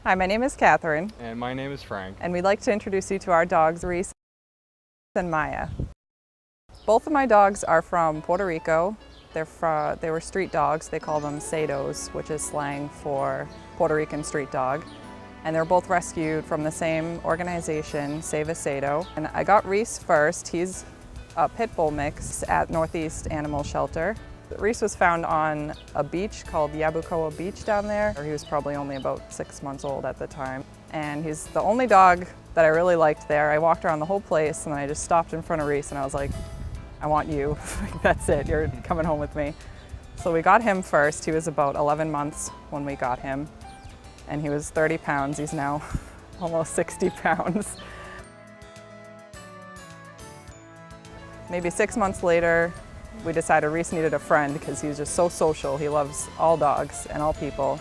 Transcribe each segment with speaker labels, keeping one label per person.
Speaker 1: Hi, my name is Catherine.
Speaker 2: And my name is Frank.
Speaker 1: And we'd like to introduce you to our dogs, Reese and Maya. Both of my dogs are from Puerto Rico. They were street dogs. They call them Sados, which is slang for Puerto Rican street dog. And they're both rescued from the same organization, Save a Sado. And I got Reese first. He's a pit bull mix at Northeast Animal Shelter. Reese was found on a beach called Yabucoa Beach down there. He was probably only about 6 months old at the time. And he's the only dog that I really liked there. I walked around the whole place and I just stopped in front of Reese and I was like, I want you. That's it, you're coming home with me. So we got him first. He was about 11 months when we got him. And he was 30 pounds. He's now almost 60 pounds. Maybe 6 months later, we decided Reese needed a friend because he's just so social. He loves all dogs and all people.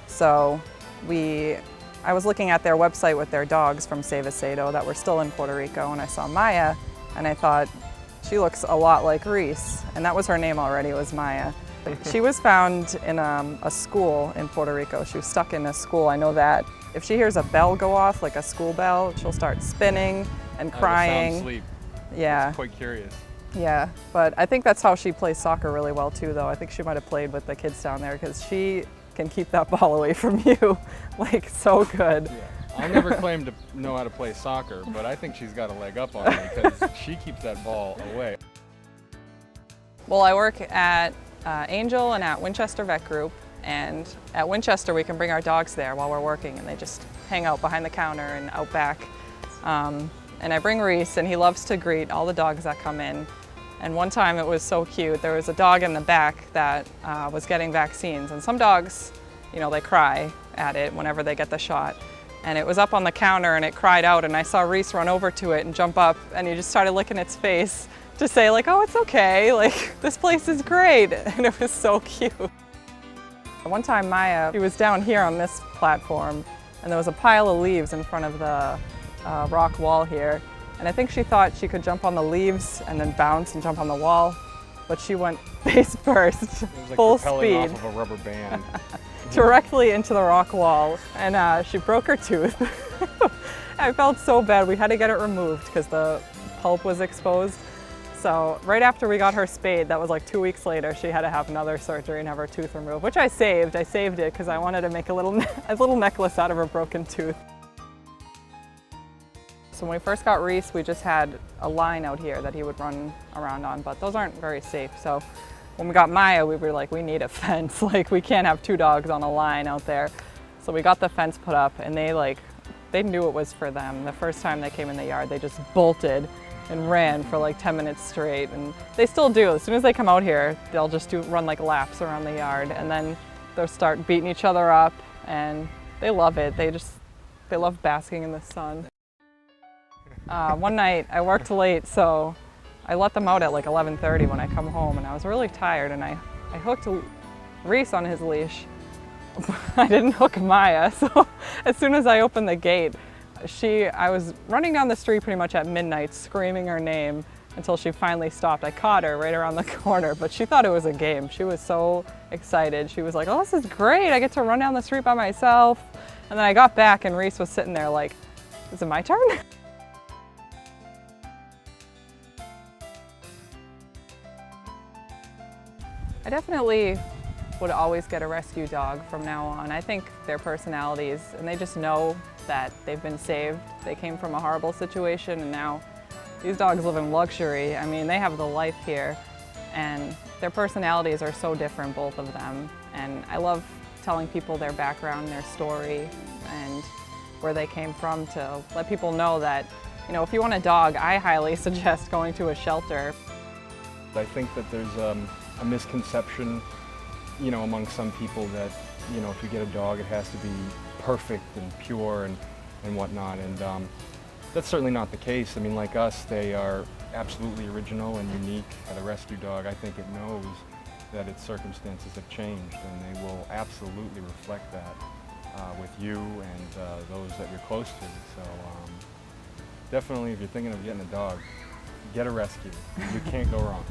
Speaker 1: So I was looking at their website with their dogs from Save a Sado that were still in Puerto Rico, and I saw Maya, and I thought, she looks a lot like Reese. And that was her name already, was Maya. She was found in a school in Puerto Rico. She was stuck in a school, I know that. If she hears a bell go off, like a school bell, she'll start spinning and crying.
Speaker 2: Sound asleep.
Speaker 1: Yeah.
Speaker 2: It's quite curious.
Speaker 1: Yeah, but I think that's how she plays soccer really well too, though. I think she might have played with the kids down there because she can keep that ball away from you, like so good.
Speaker 2: Yeah. I never claimed to know how to play soccer, but I think she's got a leg up on me because she keeps that ball away.
Speaker 1: Well, I work at Angel and at Winchester Vet Group, and at Winchester we can bring our dogs there while we're working and they just hang out behind the counter and out back. And I bring Reese and he loves to greet all the dogs that come in. And one time it was so cute. There was a dog in the back that was getting vaccines, and some dogs, you know, they cry at it whenever they get the shot. And it was up on the counter and it cried out, and I saw Reese run over to it and jump up, and he just started licking its face to say like, oh, it's okay, like this place is great. And it was so cute. One time Maya, she was down here on this platform and there was a pile of leaves in front of the rock wall here. And I think she thought she could jump on the leaves and then bounce and jump on the wall, but she went face first,
Speaker 2: It was like
Speaker 1: full
Speaker 2: propelling
Speaker 1: speed,
Speaker 2: off of a rubber band.
Speaker 1: directly into the rock wall, and she broke her tooth. I felt so bad. We had to get it removed because the pulp was exposed. So right after we got her spayed, that was like 2 weeks later, she had to have another surgery and have her tooth removed, which I saved. I saved it because I wanted to make a little necklace out of her broken tooth. So when we first got Reese, we just had a line out here that he would run around on, but those aren't very safe. So when we got Maya, we were like, we need a fence. Like, we can't have two dogs on a line out there. So we got the fence put up, and they knew it was for them. The first time they came in the yard, they just bolted and ran for like 10 minutes straight. And they still do. As soon as they come out here, they'll just run like laps around the yard, and then they'll start beating each other up, and they love it. They love basking in the sun. One night I worked late, so I let them out at like 11:30 when I come home, and I was really tired, and I hooked Reese on his leash. I didn't hook Maya, so as soon as I opened the gate, I was running down the street pretty much at midnight screaming her name until she finally stopped. I caught her right around the corner, but she thought it was a game. She was so excited. She was like, oh, this is great. I get to run down the street by myself. And then I got back and Reese was sitting there like, is it my turn? I definitely would always get a rescue dog from now on. I think their personalities, and they just know that they've been saved. They came from a horrible situation, and now these dogs live in luxury. I mean, they have the life here, and their personalities are so different, both of them. And I love telling people their background, their story, and where they came from, to let people know that, you know, if you want a dog, I highly suggest going to a shelter.
Speaker 2: I think that there's a misconception, you know, among some people that, you know, if you get a dog, it has to be perfect and pure and whatnot. And that's certainly not the case. I mean, like us, they are absolutely original and unique. And a rescue dog, I think it knows that its circumstances have changed, and they will absolutely reflect that with you and those that you're close to. So definitely, if you're thinking of getting a dog, get a rescue. You can't go wrong.